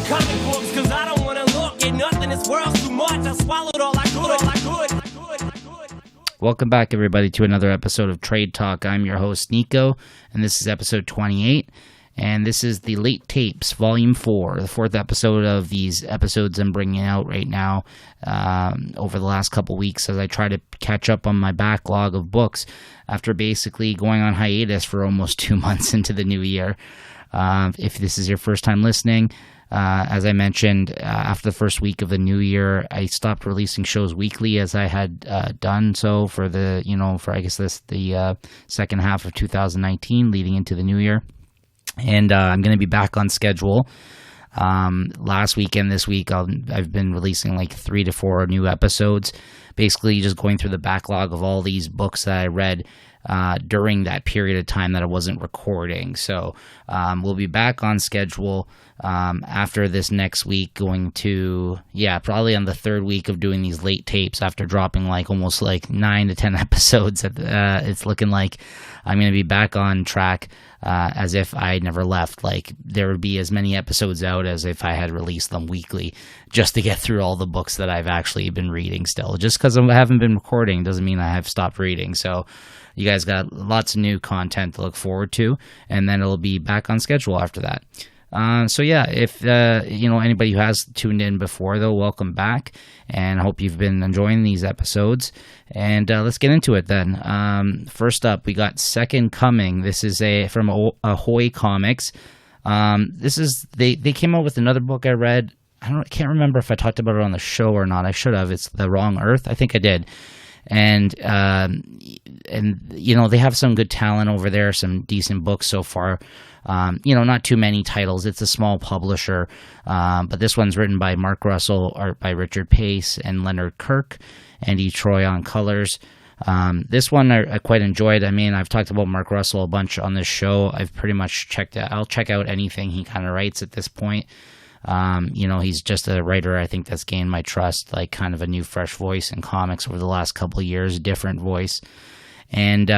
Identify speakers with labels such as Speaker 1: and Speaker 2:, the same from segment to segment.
Speaker 1: comic books, cause I don't wanna look at nothing. This world's too much. I swallowed all I could.
Speaker 2: Welcome back, everybody, to another episode of Trade Talk. I'm your host, Niko, and this is episode 28. And this is the Late Tapes, Vol.4, the fourth episode of these episodes I'm bringing out right now over the last couple weeks as I try to catch up on my backlog of books after basically going on hiatus for almost 2 months into the new year. If this is your first time listening, as I mentioned, after the first week of the new year, I stopped releasing shows weekly as I had done so for the second half of 2019 leading into the new year. And I'm going to be back on schedule. Last weekend, this week, I've been releasing like 3 to 4 new episodes, basically just going through the backlog of all these books that I read during that period of time that I wasn't recording. So we'll be back on schedule after this next week, going to, probably on the third week of doing these late tapes after dropping almost 9 to 10 episodes. It's looking like I'm going to be back on track as if I never left. There would be as many episodes out as if I had released them weekly, just to get through all the books that I've actually been reading still. Just because I haven't been recording doesn't mean I have stopped reading. So you guys got lots of new content to look forward to, and then it'll be back on schedule after that. If anybody who has tuned in before, though, welcome back, and I hope you've been enjoying these episodes. And let's get into it then. First up, we got Second Coming. This is from Ahoy Comics. They came out with another book I read. I can't remember if I talked about it on the show or not. I should have. It's The Wrong Earth. I think I did. And they have some good talent over there, some decent books so far. Not too many titles. It's a small publisher, but this one's written by Mark Russell, art by Richard Pace and Leonard Kirk, Andy Troy on colors. This one I quite enjoyed. I mean, I've talked about Mark Russell a bunch on this show. I've pretty much checked out. I'll check out anything he kind of writes at this point. He's just a writer, I think, that's gained my trust, kind of a new, fresh voice in comics over the last couple of years, different voice. And,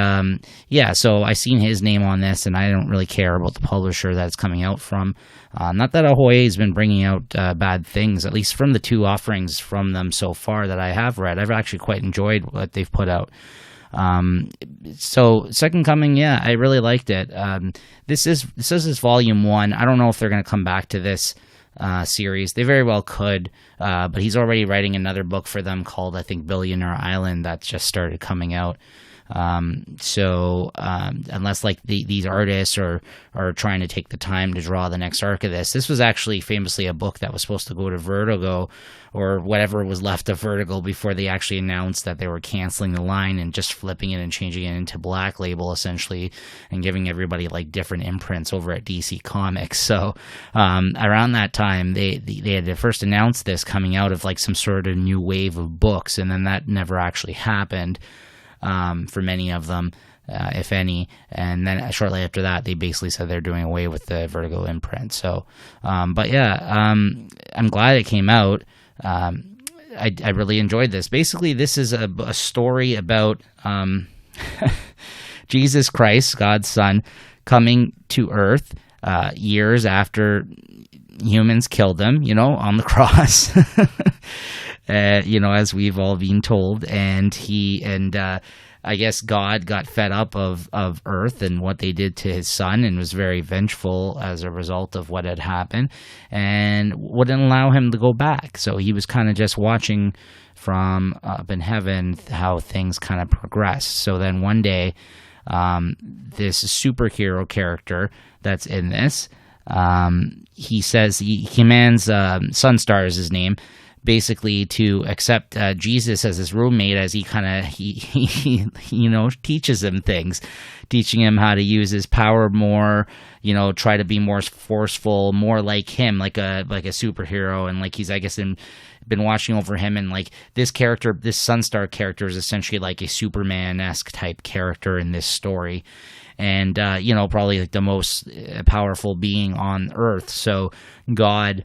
Speaker 2: so I seen his name on this, and I don't really care about the publisher that it's coming out from. Not that Ahoy has been bringing out bad things, at least from the 2 offerings from them so far that I have read. I've actually quite enjoyed what they've put out. So Second Coming, I really liked it. This is Volume 1. I don't know if they're going to come back to this series. They very well could, but he's already writing another book for them called, I think, Billionaire Island, that's just started coming out. Unless these artists are trying to take the time to draw the next arc of this was actually famously a book that was supposed to go to Vertigo, or whatever was left of Vertigo, before they actually announced that they were canceling the line and just flipping it and changing it into Black Label, essentially, and giving everybody different imprints over at DC Comics. So around that time, they had first announced this coming out of some sort of new wave of books, and then that never actually happened. For many of them, if any, and then shortly after that, they basically said they're doing away with the Vertigo imprint. So, I'm glad it came out. I really enjoyed this. Basically, this is a story about Jesus Christ, God's Son, coming to Earth years after humans killed him, on the cross. As we've all been told, and I guess God got fed up of Earth and what they did to his son, and was very vengeful as a result of what had happened, and wouldn't allow him to go back. So he was kind of just watching from up in heaven how things kind of progressed. So then one day, this superhero character that's in this, he says he commands Sunstar is his name, basically to accept Jesus as his roommate, as he teaches him things, teaching him how to use his power more, try to be more forceful, more like him, like a superhero, and he's, I guess, been watching over him, and this character, this Sunstar character, is essentially like a Superman-esque type character in this story, and probably the most powerful being on Earth. So God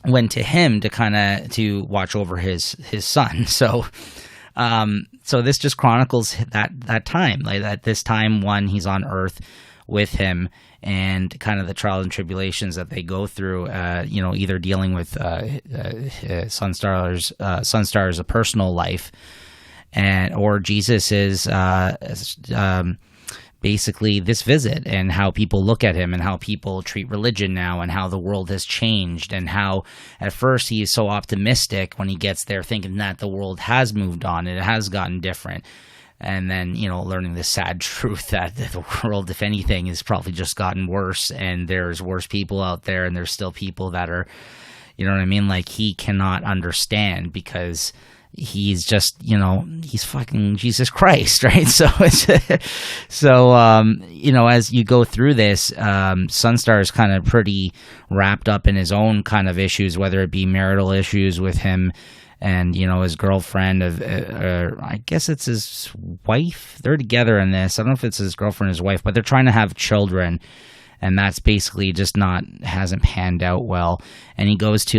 Speaker 2: went to him to watch over his son. So this just chronicles that time, at this time when he's on Earth, with him, and kind of the trials and tribulations that they go through, either dealing with Sunstar's personal life, or Jesus is basically this visit, and how people look at him and how people treat religion now, and how the world has changed, and how at first he is so optimistic when he gets there, thinking that the world has moved on, it has gotten different. And then, learning the sad truth that the world, if anything, has probably just gotten worse, and there's worse people out there, and there's still people that are, like he cannot understand, because he's just, he's fucking Jesus Christ, right? So as you go through this, Sunstar is kind of pretty wrapped up in his own kind of issues, whether it be marital issues with him and, his girlfriend I guess it's his wife. They're together in this. I don't know if it's his girlfriend or his wife, but they're trying to have children. And that's basically just hasn't panned out well. And he goes to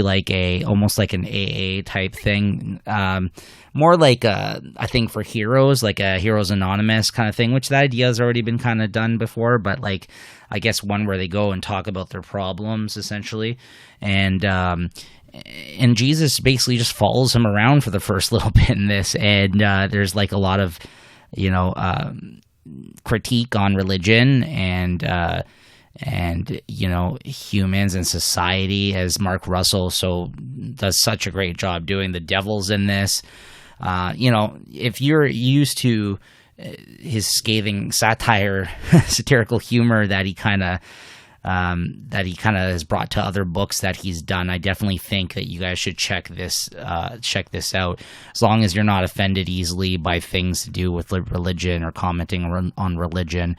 Speaker 2: almost like an AA type thing, more like I think for heroes, like a Heroes Anonymous kind of thing, which the idea has already been kind of done before, but I guess one where they go and talk about their problems essentially. And Jesus basically just follows him around for the first little bit in this, and there's a lot of critique on religion and humans and society, as Mark Russell does such a great job doing. The devil's in this. If you're used to his scathing satirical humor that he kind of has brought to other books that he's done, I definitely think that you guys should check this out, as long as you're not offended easily by things to do with religion or commenting on religion.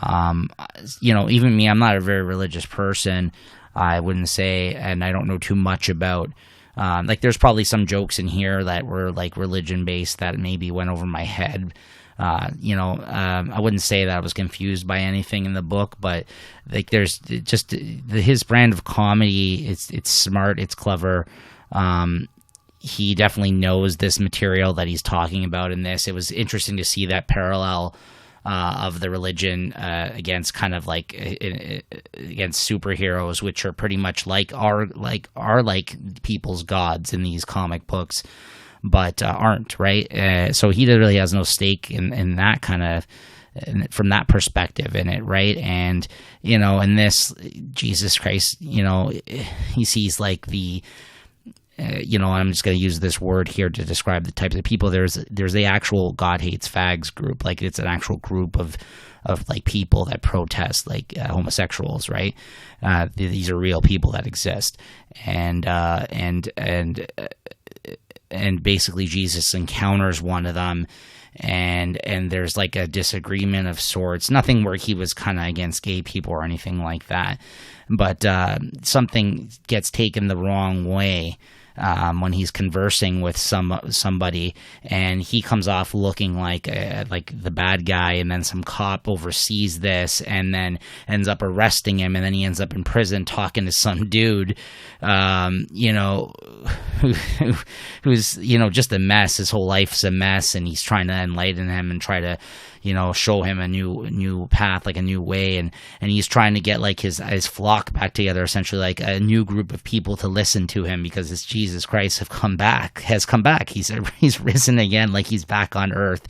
Speaker 2: Even me, I'm not a very religious person, I wouldn't say, and I don't know too much about, there's probably some jokes in here that were religion based that maybe went over my head. I wouldn't say that I was confused by anything in the book, but there's just his brand of comedy. It's smart, it's clever. He definitely knows this material that he's talking about in this. It was interesting to see that parallel of the religion against kind of against superheroes, which are pretty much are people's gods in these comic books, but aren't, right? So he really has no stake in that kind of, from that perspective in it, right? And in this, Jesus Christ, he sees the I'm just going to use this word here to describe the types of people. There's the actual God Hates Fags group. It's an actual group of people that protest, homosexuals, right? These are real people that exist. And basically Jesus encounters one of them, and there's a disagreement of sorts. Nothing where he was kind of against gay people or anything like that, but something gets taken the wrong way when he's conversing with somebody, and he comes off looking like the bad guy, and then some cop oversees this and then ends up arresting him, and then he ends up in prison talking to some dude who's just a mess. His whole life's a mess, and he's trying to enlighten him and try to show him a new path, a new way, and he's trying to get his flock back together, essentially a new group of people to listen to him, because this Jesus Christ has come back. He's risen again, he's back on earth,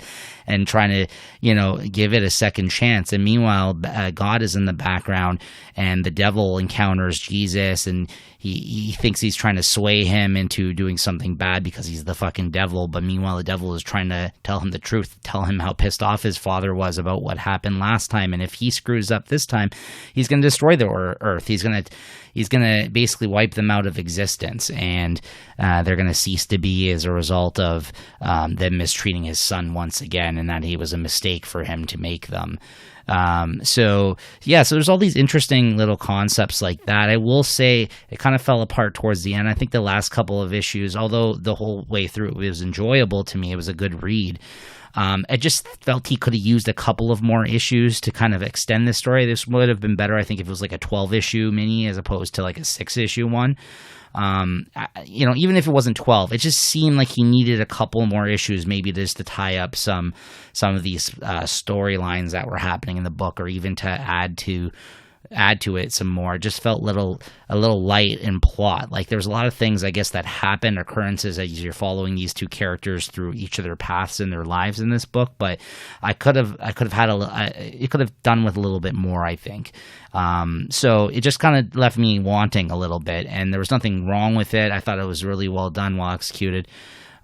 Speaker 2: and trying to give it a second chance. And meanwhile, God is in the background, and the devil encounters Jesus, and he thinks he's trying to sway him into doing something bad because he's the fucking devil. But meanwhile, the devil is trying to tell him the truth, tell him how pissed off his father was about what happened last time, and if he screws up this time, he's going to destroy the earth. He's going to basically wipe them out of existence, and they're going to cease to be as a result of them mistreating his son once again, and that he was a mistake for him to make them. So there's all these interesting little concepts like that. I will say it kind of fell apart towards the end. I think the last couple of issues, although the whole way through it was enjoyable to me, it was a good read. I just felt he could have used a couple of more issues to kind of extend this story. This would have been better, I think, if it was like a 12-issue mini as opposed to like a 6-issue one. Even if it wasn't 12, it just seemed like he needed a couple more issues, maybe just to tie up some of these storylines that were happening in the book, or even to add to it some more. It just felt a little light in plot. Like there was a lot of things, I guess, that happen, occurrences as you're following these two characters through each of their paths in their lives in this book. But I could have had it could have done with a little bit more, I think. So it just kind of left me wanting a little bit, and there was nothing wrong with it. I thought it was really well done, well executed.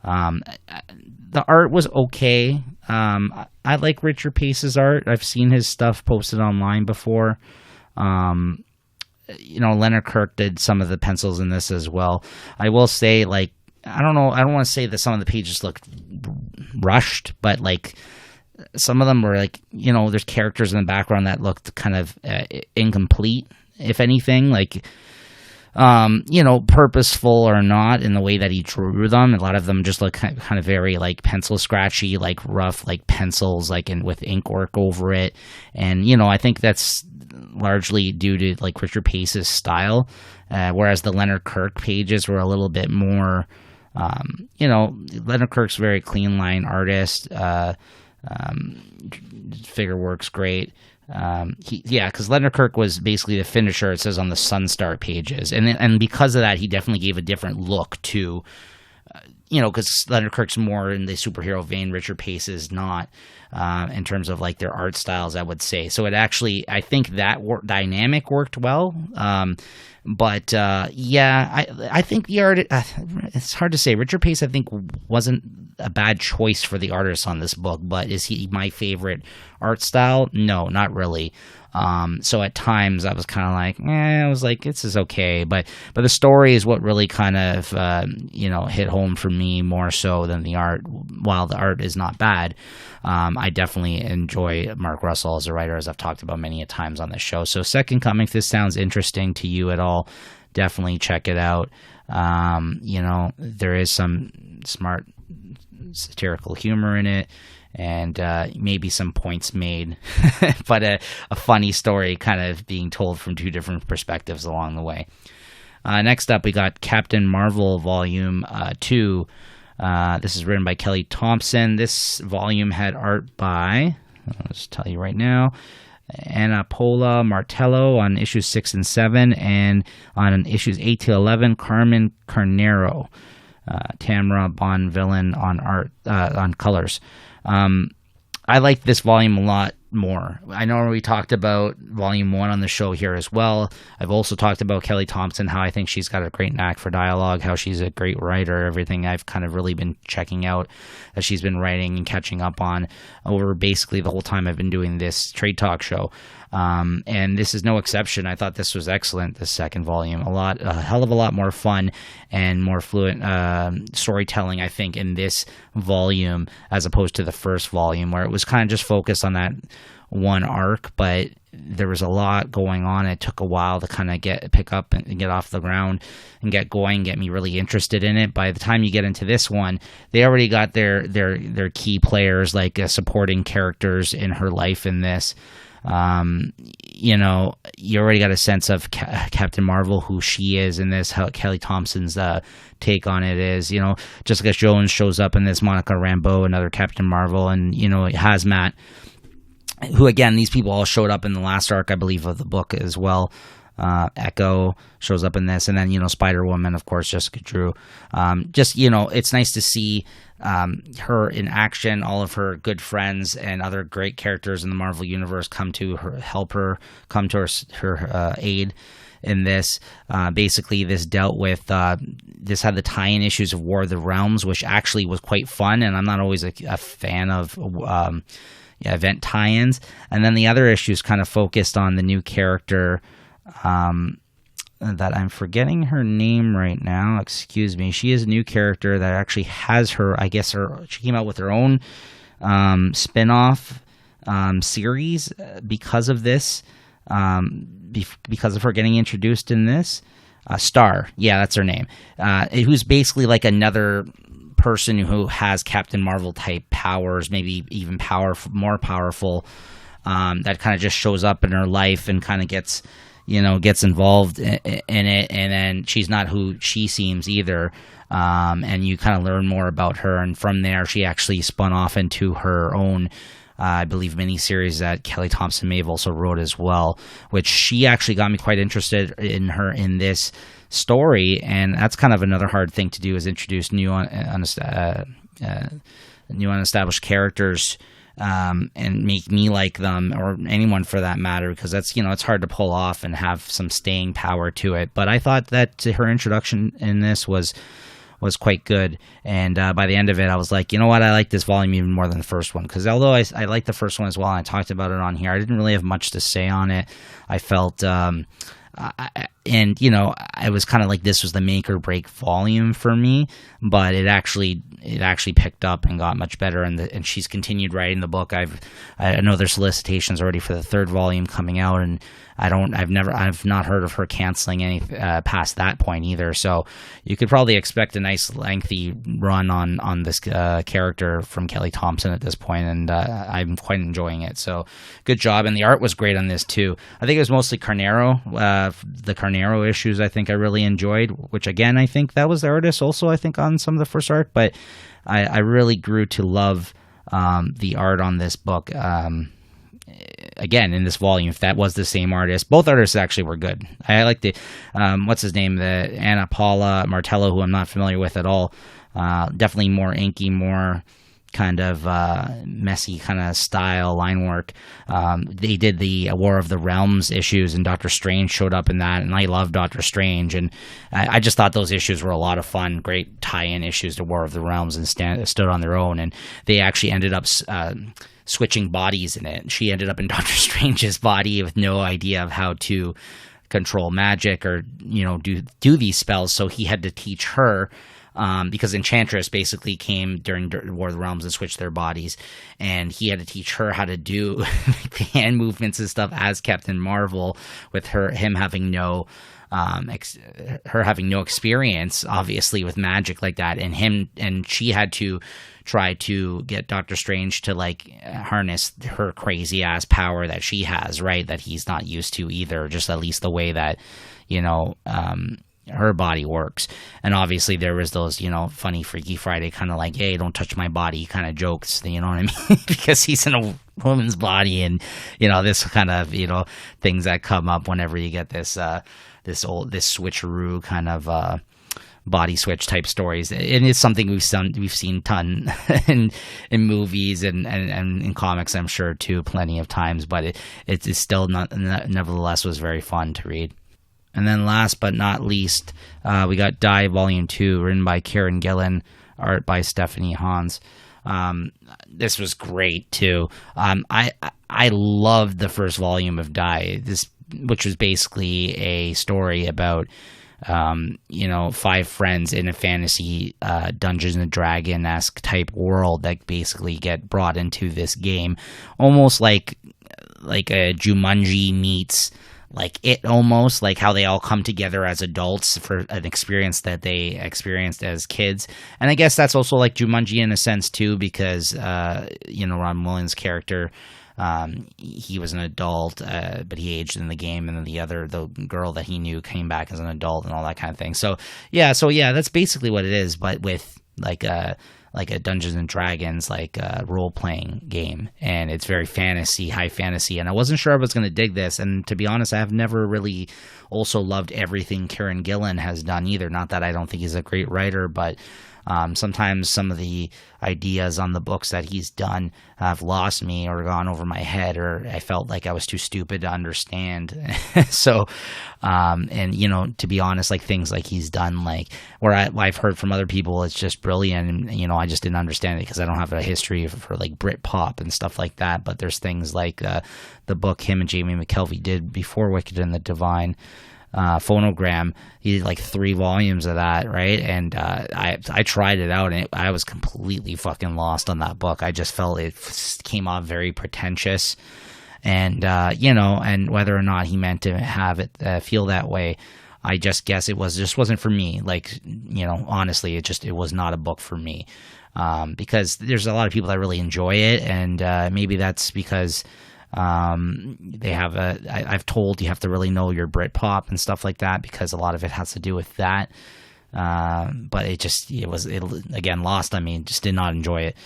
Speaker 2: The art was okay. I like Richard Pace's art. I've seen his stuff posted online before. Leonard Kirk did some of the pencils in this as well. I will say, like, I don't want to say that some of the pages looked rushed, but like some of them were like, there's characters in the background that looked kind of incomplete, if anything, like, purposeful or not in the way that he drew them. A lot of them just look kind of very like pencil scratchy, like rough, like pencils, like with ink work over it. And, I think that's largely due to like Richard Pace's style, whereas the Leonard Kirk pages were a little bit more, Leonard Kirk's a very clean line artist. Figure works great. Because Leonard Kirk was basically the finisher, it says on the Sunstar pages, and because of that, he definitely gave a different look to, because Leonard Kirk's more in the superhero vein, Richard Pace is not, in terms of like their art styles, I would say. So it actually, I think that dynamic worked well. I think the art, it's hard to say. Richard Pace, I think, wasn't a bad choice for the artist on this book, but is he my favorite art style? No, not really. So at times I was kind of like, I was like, this is okay. But the story is what really kind of, hit home for me more so than the art. While the art is not bad, I definitely enjoy Mark Russell as a writer, as I've talked about many a times on this show. So Second Coming, if this sounds interesting to you at all, definitely check it out. There is some smart satirical humor in it, and maybe some points made, but a funny story kind of being told from two different perspectives along the way. Next up, we got Captain Marvel Volume 2. This is written by Kelly Thompson. This volume had art by, I'll just tell you right now, Anna Paula Martello on issues 6 and 7, and on issues 8 to 11, Carmen Carnero. Tamara Bonvillain on art, on colors. I like this volume a lot more. I know we talked about volume 1 on the show here as well. I've also talked about Kelly Thompson, how I think she's got a great knack for dialogue, how she's a great writer, everything I've kind of really been checking out that she's been writing and catching up on over basically the whole time I've been doing this Trade Talk show. And this is no exception. I thought this was excellent, this second volume. A hell of a lot more fun and more fluent storytelling, I think, in this volume as opposed to the first volume, where it was kind of just focused on that one arc, but there was a lot going on. It took a while to kind of pick up and get off the ground and get going, get me really interested in it. By the time you get into this one, they already got their key players, like supporting characters in her life in this. You already got a sense of Captain Marvel, who she is in this, how Kelly Thompson's take on it is. Jessica Jones shows up in this, Monica Rambeau, another Captain Marvel, and Hazmat, who, again, these people all showed up in the last arc, I believe, of the book as well. Echo shows up in this, and then Spider-Woman, of course, Jessica Drew. It's nice to see her in action, all of her good friends and other great characters in the Marvel Universe come to her, help her, come to her aid in this. Basically, this dealt with, this had the tie-in issues of War of the Realms, which actually was quite fun, and I'm not always a fan of event tie-ins. And then the other issues kind of focused on the new character, that I'm forgetting her name right now. Excuse me. She is a new character that actually has she came out with her own spin-off series because of this, because of her getting introduced in this. Star. Yeah, that's her name. Who's basically like another person who has Captain Marvel type powers, maybe even more powerful, that kind of just shows up in her life and kind of gets involved in it, and then she's not who she seems either. And you kind of learn more about her, and from there she actually spun off into her own, I believe, miniseries that Kelly Thompson Maeve also wrote as well, which she actually got me quite interested in her in this story. And that's kind of another hard thing to do, is introduce new unestablished characters, and make me like them, or anyone for that matter, because that's, it's hard to pull off and have some staying power to it. But I thought that her introduction in this was quite good, and by the end of it I was like, you know what, I like this volume even more than the first one, because although I liked the first one as well, and I talked about it on here, I didn't really have much to say on it. I felt it was kind of like this was the make or break volume for me, but it actually picked up and got much better, and she's continued writing the book. I know there's solicitations already for the third volume coming out, and I've not heard of her canceling any past that point either. So you could probably expect a nice lengthy run on this character from Kelly Thompson at this point, and I'm quite enjoying it. So good job, and the art was great on this too. I think it was mostly Carnero, the Carnero issues. I think I really enjoyed, which again I think that was the artist also, I think, on some of the first art, but I really grew to love the art on this book. Again, in this volume, if that was the same artist, both artists actually were good. I like the what's his name, the Anna Paula Martello, who I'm not familiar with at all. Definitely more inky, more kind of messy kind of style line work. They did the War of the Realms issues, and Doctor Strange showed up in that, and I love Doctor Strange, and I just thought those issues were a lot of fun, great tie-in issues to War of the Realms, and stood on their own, and they actually ended up switching bodies in it. She ended up in Doctor Strange's body with no idea of how to control magic or do these spells, so he had to teach her, because Enchantress basically came during War of the Realms and switched their bodies, and he had to teach her how to do the hand movements and stuff as Captain Marvel, with him having no experience obviously with magic like that, and she had to try to get Doctor Strange to harness her crazy ass power that she has, right, that he's not used to either, just at least the way that her body works. And obviously there was those funny Freaky Friday kind of hey, don't touch my body kind of jokes, you know what I mean, because he's in a woman's body, and this kind of things that come up whenever you get this switcheroo kind of body switch type stories. And it's something we've seen ton in movies and in comics, I'm sure too, plenty of times, but it's still nevertheless was very fun to read. And then last but not least, we got Die Volume 2, written by Kieran Gillen, art by Stephanie Hans. This was great too. I loved the first volume of Die, which was basically a story about 5 friends in a fantasy Dungeons and Dragon-esque type world that basically get brought into this game, almost like a Jumanji meets it, almost like how they all come together as adults for an experience that they experienced as kids. And I guess that's also like Jumanji in a sense too, because Ron Williams' character, he was an adult, but he aged in the game, and then the girl that he knew came back as an adult and all that kind of thing. So yeah, that's basically what it is, but with a Dungeons and Dragons role playing game, and it's very high fantasy. And I wasn't sure I was going to dig this, and to be honest, I have never really also loved everything Kieran Gillen has done either. Not that I don't think he's a great writer, but sometimes some of the ideas on the books that he's done have lost me or gone over my head, or I felt like I was too stupid to understand. So, to be honest, things he's done, where I've heard from other people, it's just brilliant. And, I just didn't understand it because I don't have a history for Brit pop and stuff like that. But there's things like the book him and Jamie McKelvey did before Wicked and the Divine, Phonogram. He did 3 volumes of that, right? And I tried it out, and I was completely fucking lost on that book. I just felt it came off very pretentious, and and whether or not he meant to have it feel that way, I just guess it just wasn't for me. Like, honestly, it was not a book for me. Because there's a lot of people that really enjoy it, and maybe that's because they have I've told you have to really know your Britpop and stuff like that, because a lot of it has to do with that. But it was again lost on me. Just did not enjoy it.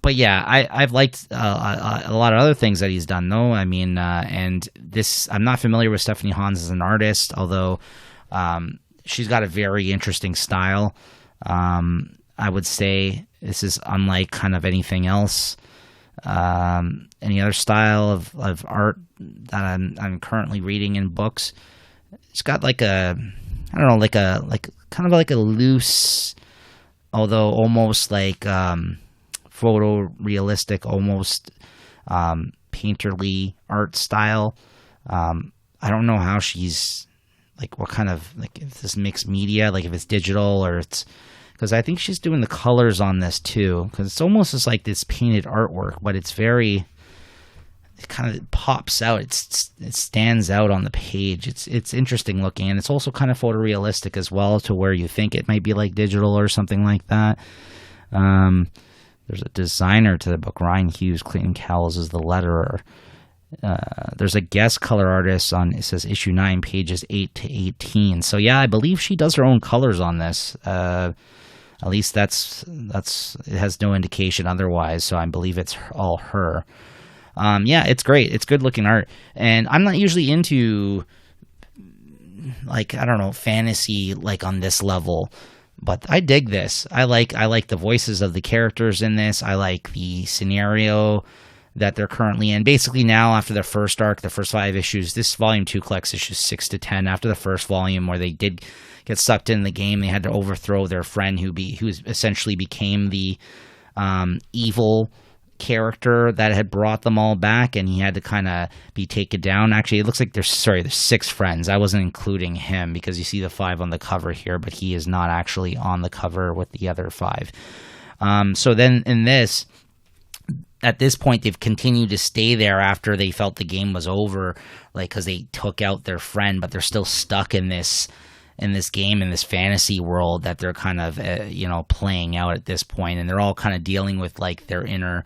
Speaker 2: But yeah, I've liked a lot of other things that he's done, though. I mean, and this, I'm not familiar with Stephanie Hans as an artist, although she's got a very interesting style. I would say this is unlike kind of anything else, any other style of art that I'm currently reading in books. It's got like a, I don't know, like kind of like a loose, although almost like photorealistic, almost painterly art style. I don't know how she's, like, what kind of, like, if this mixed media, like if it's digital or it's, because I think she's doing the colors on this too, because it's almost just like this painted artwork, but it's very, it kind of pops out. It stands out on the page. It's interesting looking, and it's also kind of photorealistic as well, to where you think it might be like digital or something like that. There's a designer to the book, Ryan Hughes. Clayton Cowles is the letterer. There's a guest color artist on, it says issue 9, pages 8 to 18. So yeah, I believe she does her own colors on this. At least that's it has no indication otherwise. So I believe it's all her. Yeah, it's great. It's good looking art, and I'm not usually into, like, I don't know, fantasy like on this level. But I dig this. I like the voices of the characters in this. I like the scenario that they're currently in. Basically now, after the first arc, the first 5 issues, this volume 2 collects issues 6 to 10. After the first volume, where they did get sucked in the game, they had to overthrow their friend who essentially became the evil character that had brought them all back, and he had to kind of be taken down. Actually, it looks like there's 6 friends. I wasn't including him because you see the 5 on the cover here, but he is not actually on the cover with the other 5. So then in this, at this point, they've continued to stay there after they felt the game was over, like, because they took out their friend, but they're still stuck in this game, in this fantasy world that they're kind of playing out at this point, and they're all kind of dealing with, like, their inner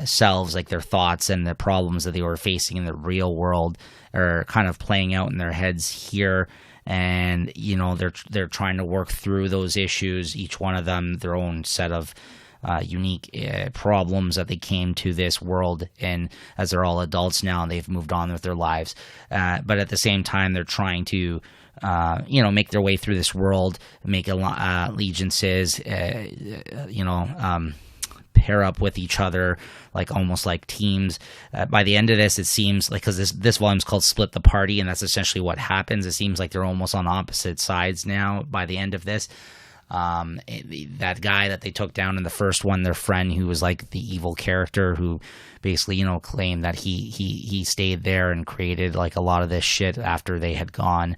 Speaker 2: selves, like their thoughts and the problems that they were facing in the real world are kind of playing out in their heads here. And they're trying to work through those issues, each one of them their own set of unique problems that they came to this world in, as they're all adults now and they've moved on with their lives, but at the same time they're trying to make their way through this world, make allegiances, pair up with each other, like almost like teams. By the end of this, it seems like, because this volume's called Split the Party, and that's essentially what happens. It seems like they're almost on opposite sides now by the end of this. That guy that they took down in the first one, their friend who was like the evil character who basically, claimed that he stayed there and created like a lot of this shit after they had gone.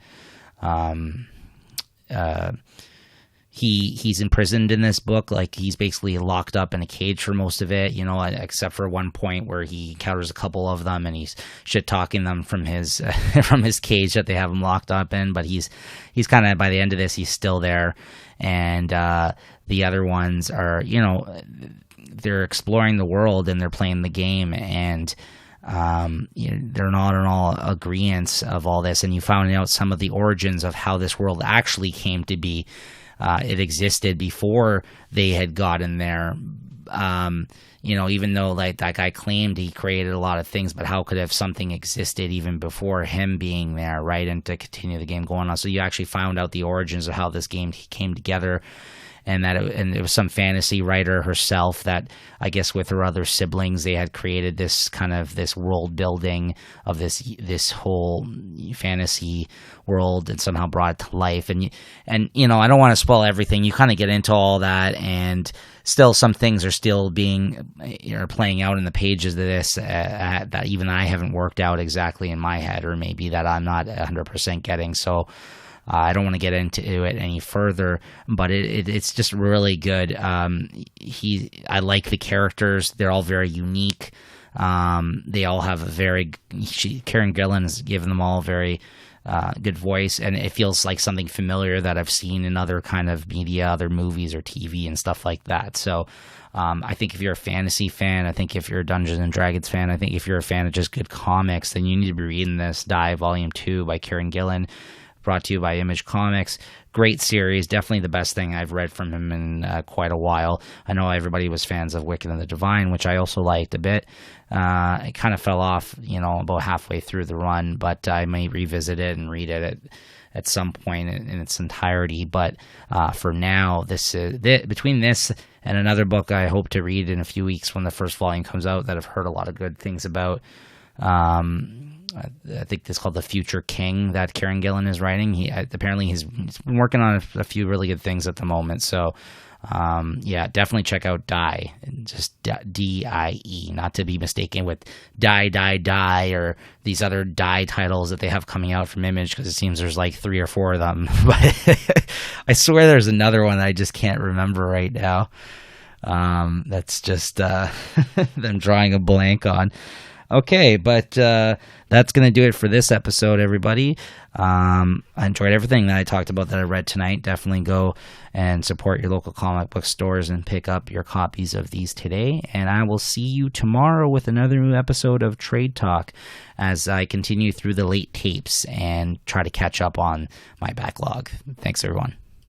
Speaker 2: He's imprisoned in this book. Like, he's basically locked up in a cage for most of it, except for one point where he encounters a couple of them and he's shit talking them from his from his cage that they have him locked up in. But he's kind of, by the end of this, he's still there. And the other ones are, they're exploring the world and they're playing the game, and they're not in all agreeance of all this. And you found out some of the origins of how this world actually came to be. It existed before they had gotten there. Even though, like, that guy claimed he created a lot of things, but how could have something existed even before him being there, right? And to continue the game going on. So you actually found out the origins of how this game came together. And it was some fantasy writer herself that, I guess, with her other siblings, they had created this kind of this world building of this whole fantasy world and somehow brought it to life. And I don't want to spoil everything. You kind of get into all that, and still some things are still playing out in the pages of this that even I haven't worked out exactly in my head, or maybe that I'm not 100% getting. So I don't want to get into it any further, but it's just really good. I like the characters; they're all very unique. They all have Karen Gillan has given them all very good voice, and it feels like something familiar that I've seen in other kind of media, other movies or TV and stuff like that. So I think if you're a fantasy fan, I think if you're a Dungeons and Dragons fan, I think if you're a fan of just good comics, then you need to be reading this Die Volume 2 by Kieran Gillen, brought to you by Image Comics. Great series, definitely the best thing I've read from him in quite a while. I know everybody was fans of Wicked and the Divine, which I also liked a bit. It kind of fell off, about halfway through the run, but I may revisit it and read it at some point in its entirety. But for now, between this and another book I hope to read in a few weeks when the first volume comes out that I've heard a lot of good things about. I think it's called The Future King that Kieran Gillen is writing. Apparently he's been working on a few really good things at the moment. So, definitely check out Die, just D-I-E, not to be mistaken with Die, or these other Die titles that they have coming out from Image, because it seems there's like 3 or 4 of them. But I swear there's another one that I just can't remember right now. That's just them drawing a blank on. Okay, but that's going to do it for this episode, everybody. I enjoyed everything that I talked about that I read tonight. Definitely go and support your local comic book stores and pick up your copies of these today. And I will see you tomorrow with another new episode of Trade Talk as I continue through the late tapes and try to catch up on my backlog. Thanks, everyone.